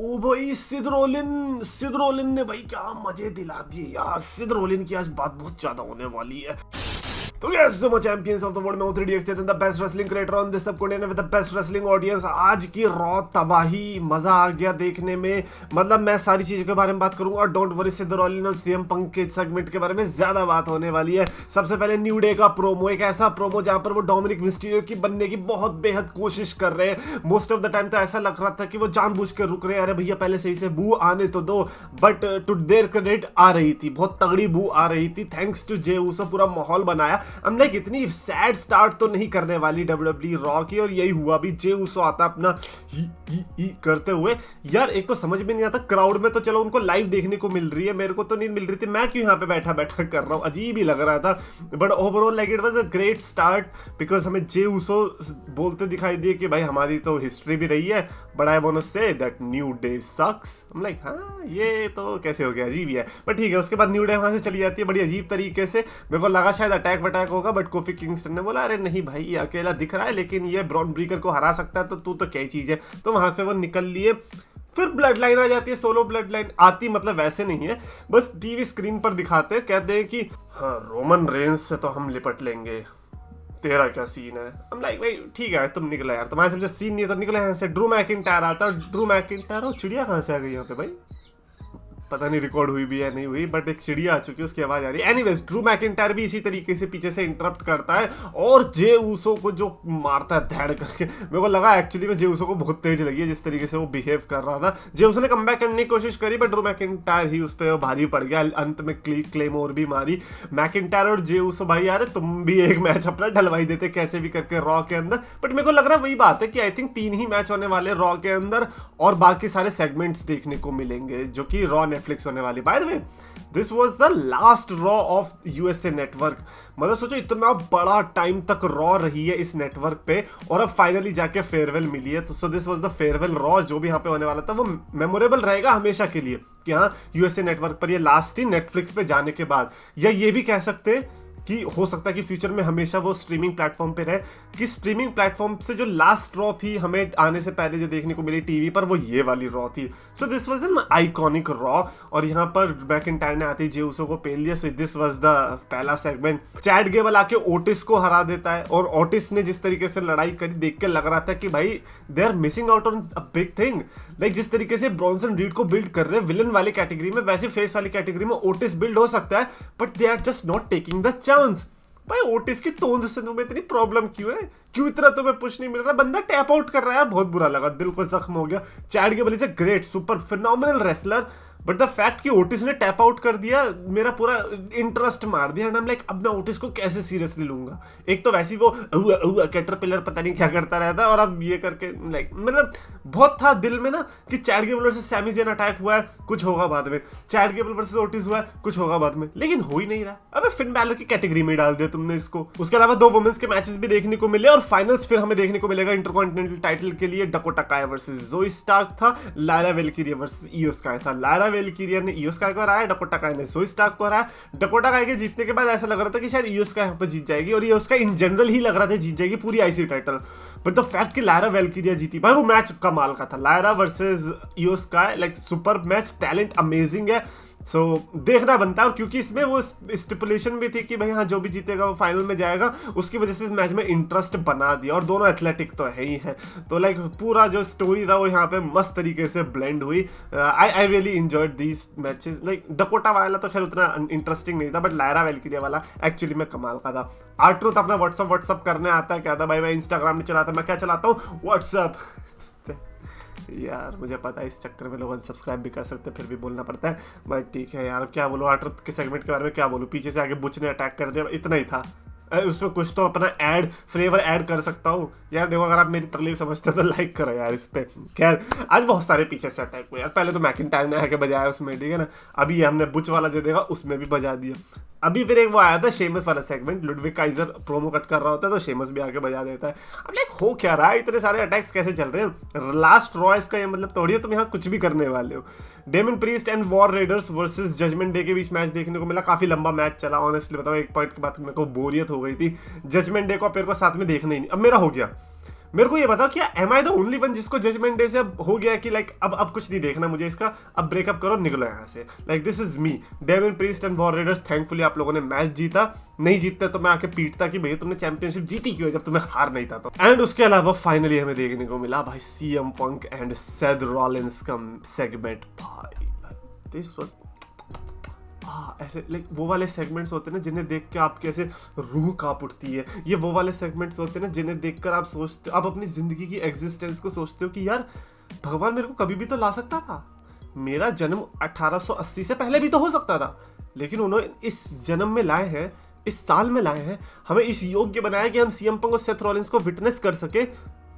ओ भाई सिद रोलिन ने भाई क्या मजे दिला दिए यार। सिद रोलिन की आज बात बहुत ज्यादा होने वाली है। तो yes, so much champions of the world में 3DX थे, the best wrestling creator on this subcontinent with the best wrestling audience। आज की रॉ तबाही, मजा आ गया देखने में। मतलब मैं सारी चीजों के बारे में बात करूंगा और डोंट वरी सिद्ध रोलिन और सीएम पंक के सेगमेंट के बारे में ज्यादा बात होने वाली है। सबसे पहले न्यू डे का प्रोमो, एक ऐसा प्रोमो जहां पर वो डोमिनिक मिस्टीरियो की बनने की बहुत बेहद कोशिश कर रहे हैं। मोस्ट ऑफ द टाइम तो ऐसा लग रहा था कि वो जानबूझ के रुक रहे हैं, अरे भैया पहले सही से बू आने तो दो। बट टू देयर क्रेडिट आ रही थी, बहुत तगड़ी बू आ रही थी। थैंक्स टू जे ऊसो पूरा माहौल बनाया। हम लाइक इतनी सैड स्टार्ट तो नहीं करने वाली डब्ल्यूडब्ल्यूई रॉ की, और यही हुआ भी। जे ऊसो आता अपना ही करते हुए। यार एक तो समझ में नहीं आता, क्राउड में तो चलो उनको लाइव देखने को मिल रही है, मेरे को तो नहीं मिल रही थी। मैं क्यों यहाँ पे बैठा बैठा कर रहा हूँ, अजीब ही लग रहा था। But overall like it was a great start because हमें जे ऊसो बोलते दिखाई दिए कि भाई हमारी तो हिस्ट्री भी रही है, but I want to say that New Day sucks. हम लाइक हाँ ये तो कैसे हो गया, अजीब ही है। बट ठीक है, उसके बाद न्यू डे वहां से चली जाती है बड़ी अजीब तरीके से। मेरे को लगा शायद अटैक वटैक होगा, बट कोफी किंगस्टन ने बोला अरे नहीं भाई ये अकेला दिख रहा है लेकिन ये ब्रॉन ब्रीकर को हरा सकता है, तो तू तो क्या ही चीज है। तो वहां से वो निकल लिए। फिर ब्लड लाइन आ जाती है, सोलो ब्लड लाइन आती, मतलब वैसे नहीं है, बस टीवी स्क्रीन पर दिखाते हैं, कहते हैं कि हाँ रोमन रेंस से तो हम लिपट लेंगे, तेरा क्या सीन है। हम लाइक भाई ठीक है तुम निकला यार, तुम्हारे समझे सीन नहीं है तो निकले यहाँ से। ड्रू मैकिंटायर आता, ड्रू मैकिंटायर और चिड़िया कहाँ से आ गई यहाँ पे भाई, पता नहीं रिकॉर्ड हुई भी है नहीं हुई, बट एक चिड़िया आ चुकी है, उसकी आवाज आ रही है। एनीवेज ड्रू मैकिंटायर भी इसी तरीके से पीछे से इंटरप्ट करता है और जे ऊसो को जो मारता है धैड़ करके। मेरे को लगा एक्चुअली में जे ऊसो को बहुत तेज लगी है जिस तरीके से वो बिहेव कर रहा था। जे ऊसो ने कमबैक करने की कोशिश करी, बट ड्रू मैकिंटायर ही उस पर भारी पड़ गया। अंत में क्लेमोर भी मारी। मैकिंटायर और जे ऊसो भाई यार तुम भी एक मैच अपना ढलवाई देते कैसे भी करके रॉ के अंदर। बट मेरे को लग रहा है वही बात है कि आई थिंक 3 ही मैच होने वाले रॉ के अंदर और बाकी सारे सेगमेंट्स देखने को मिलेंगे जो कि रॉ नेटफ्लिक्स होने वाली। By the way this was the last raw of USA network. मतलब सोचो इतना बड़ा टाइम तक रॉ रही है इस नेटवर्क पे और अब फाइनली जाके फेयरवेल मिली है। तो so this was the farewell raw. जो भी यहाँ पे होने वाला था वो मेमोरेबल रहेगा हमेशा के लिए कि हाँ यूएसए नेटवर्क पर ये लास्ट थी नेटफ्लिक्स पे जाने के बाद। या ये भी कह सकते हैं कि हो सकता है कि फ्यूचर में हमेशा वो स्ट्रीमिंग प्लेटफॉर्म पे रहे, कि स्ट्रीमिंग प्लेटफॉर्म से जो लास्ट रॉ थी हमें आने से पहले जो देखने को मिली टीवी पर वो ये वाली रॉ थी। So this was an iconic raw. और यहाँ पर मैकिंटायर ने आते ही जे ऊसो को पेल दिया। सो दिस वाज द पहला सेगमेंट। चैट गेबल आके ओटिस को हरा देता है और ओटिस ने जिस तरीके से लड़ाई करी देख के लग रहा था कि भाई they are missing out on a big thing. Like जिस तरीके से ब्रॉन्सन रीड को बिल्ड कर रहे हैं विलन वाली कैटेगरी में, वैसे फेस वाली कैटेगरी में ओटिस बिल्ड हो सकता है, but they are just not taking the chance. भाई ओटिस की तोंद से तुम्हें इतनी प्रॉब्लम क्यों है, क्यों इतना तुम्हें पुश नहीं मिल रहा, बंदा टैप आउट कर रहा है यार, बहुत बुरा लगा, दिल को जख्म हो गया। Chad Gable is a great super phenomenal wrestler, but the fact कि ओटिस ने टैप आउट कर दिया मेरा पूरा इंटरेस्ट मार दिया। एंड आई एम लाइक अब मैं ओटिस को कैसे सीरियसली लूंगा। एक तो वैसे ही वो कैटरपिलर पता नहीं क्या करता रहता है और अब ये करके लाइक मतलब बहुत था दिल में ना कि Chad Gable versus Sami Zayn attack हुआ है, कुछ होगा बाद में, चैट गेबल वर्सेस ओटिस हुआ है, कुछ होगा बाद में, लेकिन हो ही नहीं रहा। अबे फिन बैलर की कैटेगरी में डाल दिया तुमने इसको। उसके अलावा 2 वुमेन्स के मैचेस भी देखने को मिले और फाइनल्स फिर हमें देखने को मिलेगा इंटरकॉन्टिनेंटल टाइटल के लिए। डकोटा काय वर्सेस जोई स्टार्क था, लायरा वेलकिरिया वर्सेस इयो स्काई था। लायरा वेलकिरिया ने इयो स्काई को हराया, डकोटा काय ने जोई स्टार्क को हराया। डकोटा काय के जीतने के बाद ऐसा लग रहा था कि शायद इयो स्काई यहाँ पर जीत जाएगी और इयो स्काई इन जनरल ही लग रहा था जीत जाएगी पूरी IC title. But the fact कि लायरा वेलकिरिया जीती, भाई वो मैच कमाल का था। लायरा वर्सेस इयो sky like super match, talent amazing है। सो देखना बनता है। और क्योंकि इसमें वो स्टिपुलेशन भी थी कि भाई हाँ जो भी जीतेगा वो फाइनल में जाएगा, उसकी वजह से इस मैच में इंटरेस्ट बना दिया। और दोनों एथलेटिक तो है ही है, तो लाइक पूरा जो स्टोरी था वो यहाँ पे मस्त तरीके से ब्लेंड हुई। I really enjoyed these matches. Like Dakota वाला तो खैर उतना इंटरेस्टिंग नहीं था, बट लायरा वेलकिरिया वाला एक्चुअली में कमाल का था। आर्ट्रूथ अपना व्हाट्सअप करने आता है, कहता भाई मैं इंस्टाग्राम नहीं चलाता, मैं क्या चलाता हूँ व्हाट्सअप। यार मुझे पता है इस चक्कर में लोग अनसब्सक्राइब भी कर सकते हैं, फिर भी बोलना पड़ता है। बट ठीक है यार क्या बोलूँ, आर्ट्रूथ के सेगमेंट के बारे में क्या बोलूँ, पीछे से आगे बुच ने अटैक कर दिया, इतना ही था। उसमें कुछ तो अपना ऐड फ्लेवर ऐड कर सकता हूँ यार। देखो अगर आप मेरी तकलीफ समझते हो तो लाइक करो यार इस पे। खैर आज बहुत सारे पीछे से अटैक हुए यार। पहले तो मैकिंटायर ने आके बजाया उसमें, ठीक है ना। अभी हमने बुच वाला जो देखा उसमें भी बजा दिया। अभी फिर एक वो आया था शेमस वाला segment, Ludwig Kaizer promo cut कर रहा होता है तो शेमस भी आके बजा देता है। अब लाइक हो क्या रहा है, इतने सारे अटैक्स कैसे चल रहे हैं। लास्ट रॉ इसका ये मतलब थोड़ी है तुम यहाँ कुछ भी करने वाले हो। Damian Priest and War Raiders versus Judgment Day के बीच मैच देखने को मिला, काफी लंबा मैच चला। ऑनेस्टली बताओ एक पॉइंट के बाद मेरे को बोरियत हो गई थी। जजमेंट डे को मेरे को साथ में देखना ही नहीं, अब मेरा हो गया। मेरे को ये बताओ क्या am I the only one जिसको जजमेंट डे से अब हो गया कि लाइक अब कुछ नहीं देखना मुझे इसका, अब ब्रेकअप करो निकलो यहाँ से, like this is me. Damian Priest and War Raiders, thankfully आप लोगों ने मैच जीता, नहीं जीतते तो मैं आके पीटता कि भैया तुमने चैंपियनशिप जीती क्यों जब तुम्हें हार नहीं था तो। एंड उसके अलावा फाइनली हमें देखने को मिला भाई CM Punk and Seth Rollins का सेगमेंट। भाई दिस वाज ऐसे लाइक वो वाले सेगमेंट्स होते हैं ना जिन्हें देख के आपकी ऐसे रूह कांप उठती है। ये वो वाले सेगमेंट्स होते हैं ना जिन्हें देखकर आप सोचते, आप अपनी जिंदगी की एग्जिस्टेंस को सोचते हो कि यार भगवान मेरे को कभी भी तो ला सकता था, मेरा जन्म 1880 से पहले भी तो हो सकता था, लेकिन उन्होंने इस जन्म में लाए हैं, इस साल में लाए हैं, हमें इस योग्य बनाया कि हम सीएम पंक और सेथ रॉलिंस को विटनेस कर सके।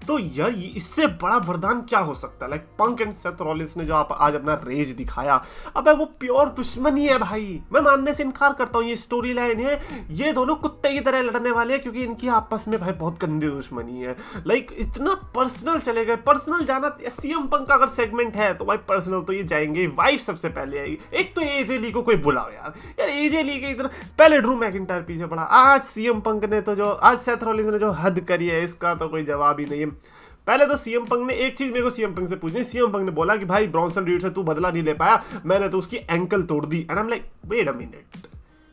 तो यार इससे बड़ा वरदान क्या हो सकता है। Like punk and Seth Rollins ने जो आज अपना रेज दिखाया, अब वो प्योर दुश्मनी है भाई, मैं मानने से इनकार करता हूँ ये स्टोरी लाइन है, ये दोनों कुत्ते की तरह लड़ने वाले हैं क्योंकि इनकी आपस में भाई बहुत गंदी दुश्मनी है। लाइक इतना पर्सनल चले गए, पर्सनल जाना। सीएम पंक का अगर सेगमेंट है तो भाई पर्सनल तो ये जाएंगे, वाइफ सबसे पहले आएगी। एक तो एजे ली को कोई बुलाओ यार एजे ली के इतना पहले ड्रू मैकिंटायर पीछे पड़ा, आज सीएम पंक ने तो जो आज सेथ रॉलिंस ने जो हद करी है इसका तो कोई जवाब ही नहीं है। पहले तो सीएम पंक ने एक चीज मेरे को सीएम पंक से पूछनी, सीएम पंक ने बोला कि भाई ब्रॉन्सन रीड से तू बदला नहीं ले पाया, मैंने तो उसकी एंकल तोड़ दी। And I am like wait a minute,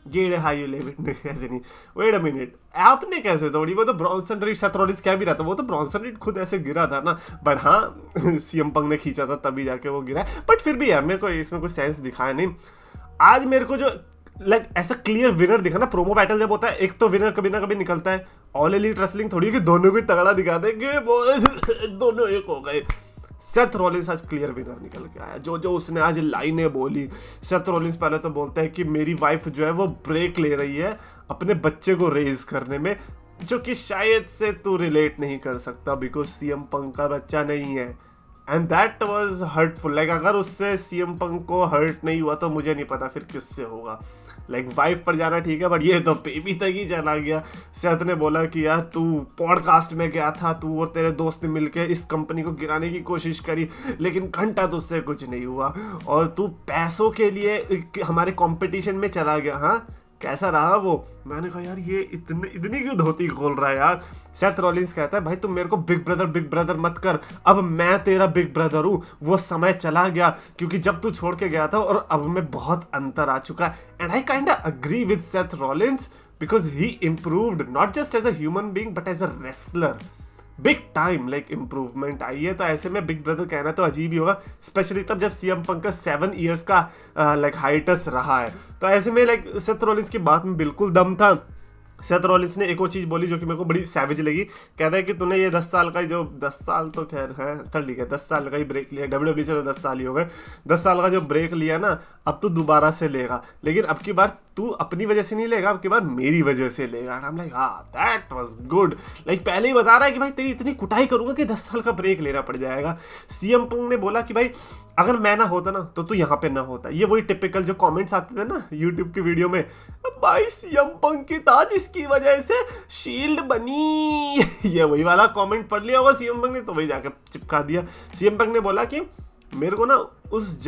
get high you live it, ऐसे नहीं, वेट अ मिनट आपने कैसे तोड़ी, वो तो ब्रॉन्सन रीड सेथ रॉलिंस क्या भी रहता, वो तो ब्रॉन्सन रीड खुद ऐसे गिरा था ना, बट हाँ सीएम पंक ने खींचा था तभी जाके वो गिरा। बट फिर भी यार मेरे को इसमें कोई सेंस दिखाया नहीं। आज मेरे को जो लाइक ऐसा क्लियर विनर दिखा ना, प्रोमो बैटल जब होता है एक तो विनर कभी ना कभी निकलता है। ऑल एलीट रेसलिंग थोड़ी कि दोनों को तगड़ा दिखा देंगे दोनों एक हो गए। सेथ रॉलिंस आज क्लियर विनर निकल के आया। जो उसने आज लाइनें बोली, सेथ रॉलिंस पहले तो बोलता है कि मेरी वाइफ जो है वो ब्रेक ले रही है अपने बच्चे को रेज करने में, जो कि शायद से तू रिलेट नहीं कर सकता बिकॉज सीएम पंक का बच्चा नहीं है। And that was hurtful. Like अगर उससे सीएम पंक को हर्ट नहीं हुआ तो मुझे नहीं पता फिर किससे होगा। लाइक वाइफ पर जाना ठीक है, बट ये तो बेबी तक ही चला गया। सेथ ने बोला कि यार तू पॉडकास्ट में गया था, तू और तेरे दोस्त ने मिलकर इस कंपनी को गिराने की कोशिश करी, लेकिन घंटा तो उससे कुछ नहीं हुआ, और तू पैसों के लिए हमारे कंपटीशन में चला गया। हाँ कैसा रहा वो? मैंने कहा यार ये इतनी क्यों धोती खोल रहा है यार। सेथ रॉलिंस कहता है भाई तुम मेरे को बिग ब्रदर मत कर, अब मैं तेरा बिग ब्रदर हूँ। वो समय चला गया क्योंकि जब तू छोड़ के गया था और अब में बहुत अंतर आ चुका है। And I kind of agree with Seth Rollins because he improved not just as a human being but as a wrestler. Big time like improvement आई है। तो ऐसे में बिग ब्रदर कहना तो अजीब ही होगा, स्पेशली तब जब सीएम पंक का 7 ईयर्स का लाइक हाइटस रहा है। तो ऐसे में लाइक सेथ रॉलिंस की बात में बिल्कुल दम था। सेथ रॉलिंस ने एक और चीज बोली जो कि मेरे को बड़ी सैवेज लगी। कहता है कि तूने ये 10 साल का जो 10 साल तो खैर है चल ठीक है, 10 साल का ही ब्रेक लिया डब्ल्यूडब्ल्यूई से, तो 10 साल ही हो गए। 10 साल का जो ब्रेक लिया ना, अब तू दोबारा से लेगा, लेकिन अब की बार तू अपनी वजह से नहीं लेगा, अब की बार मेरी वजह से लेगा। आई एम लाइक हाँ दैट वाज गुड। लाइक पहले ही बता रहा है कि भाई तेरी इतनी कुटाई करूंगा कि 10 साल का ब्रेक लेना पड़ जाएगा। सीएम पंक ने बोला कि भाई अगर मैं ना होता ना तो तू यहाँ पे ना होता। ये वही टिपिकल जो कमेंट्स आते थे ना यूट्यूब की वीडियो में, भाई सीएम पंक की था जिसकी वजह से शील्ड बनी ये वही वाला कमेंट पढ़ लिया होगा सीएम पंक ने, तो वही जाकर चिपका दिया। सीएम पंक ने बोला कि मेरे को ना उस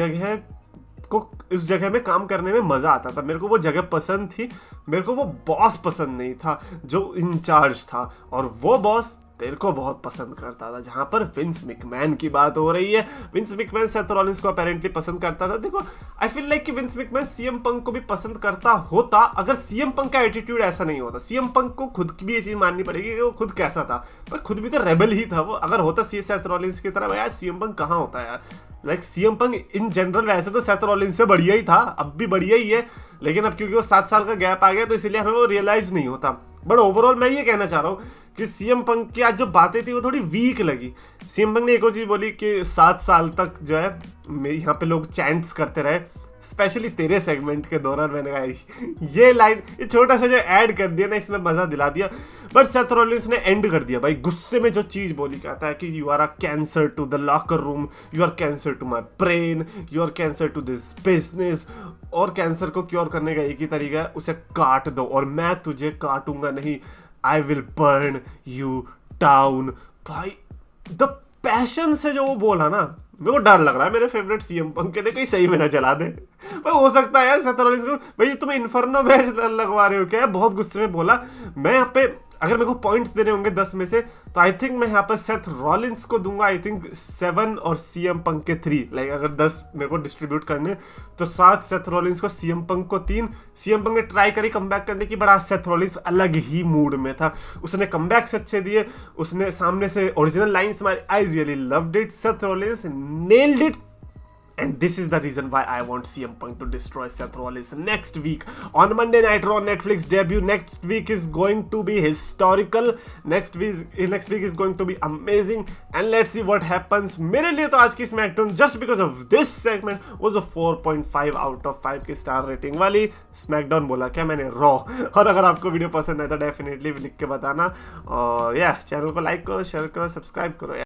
जगह में काम करने में मजा आता था, मेरे को वो जगह पसंद थी, मेरे को वो बॉस पसंद नहीं था जो इंचार्ज था, और वो बॉस तेरे को बहुत पसंद करता था। जहां पर विंस मैकमैन की बात हो रही है, विंस मैकमैन सेथ रॉलिंस को अपेरेंटली पसंद करता था। देखो आई फील लाइक कि विंस मैकमैन सीएम पंक को भी पसंद करता होता अगर सीएम पंक का एटीट्यूड ऐसा नहीं होता। सीएम पंक को खुद की भी ये चीज माननी पड़ेगी कि वो खुद कैसा था, पर खुद भी तो रेबल ही था वो। अगर होता सेथ रॉलिंस की तरह, यार सीएम पंक कहाँ होता है यार। Like CM Punk in general वैसे तो सेथ रॉलिंस से बढ़िया ही था, अब भी बढ़िया ही है, लेकिन अब क्योंकि वो 7 साल का गैप आ गया तो इसलिए हमें वो रियलाइज नहीं होता। बट ओवरऑल मैं ये कहना चाह रहा हूँ कि सीएम पंक की आज जो बातें थी वो थोड़ी वीक लगी। सीएम पंक ने एक और चीज बोली कि 7 साल तक जो है यहाँ पे लोग चैंट्स करते रहे, स्पेशली तेरे सेगमेंट के दौरान। मैंने कहा ये लाइन, ये छोटा सा जो ऐड कर दिया ना, इसमें मजा दिला दिया। बट सेथ रॉलिंस ने एंड कर दिया भाई गुस्से में जो चीज बोली। कहता है कि you are a cancer to the locker room, you are cancer to my brain, you are cancer to this business. और कैंसर को क्योर करने का एक ही तरीका है, उसे काट दो, और मैं तुझे काटूंगा नहीं, I will burn you down. भाई द पैशन से जो वो बोला ना, मेरे को डर लग रहा है मेरे फेवरेट सीएम पंक के लिए कहीं सही में ना चला दे। भाई हो सकता है यार सेथ रॉलिंस को, भाई तुम्हें इन्फर्नो मैच लगवा रहे हो क्या? बहुत गुस्से में बोला। मैं यहाँ पे अगर मेरे को पॉइंट्स देने होंगे 10 में से, तो आई थिंक मैं यहाँ पर सेथ रॉलिंस को दूंगा आई थिंक 7 और सीएम पंक के 3। लाइक अगर 10 मेरे को डिस्ट्रीब्यूट करने तो 7 सेथ रॉलिंस को, सीएम पंक को 3। सीएम पंक ने ट्राई करी कमबैक करने की, बड़ा सेथ रॉलिंस अलग ही मूड में था, उसने कमबैक्स अच्छे दिए, उसने सामने से ओरिजिनल लाइंस मारी। I really loved it, Seth Rollins nailed it. And this is the reason why I want CM Punk to destroy Seth Rollins next week on Monday Night Raw Netflix debut. Next week is going to be historical. Next week is going to be amazing. And let's see what happens. मेरे लिए तो आज की SmackDown just because of this segment was a 4.5 out of 5 की star rating वाली SmackDown। बोला क्या मैंने, Raw। और अगर आपको वीडियो पसंद आए तो डेफिनेटली लिख के बताना, और या चैनल को लाइक करो, शेयर करो, सब्सक्राइब करो।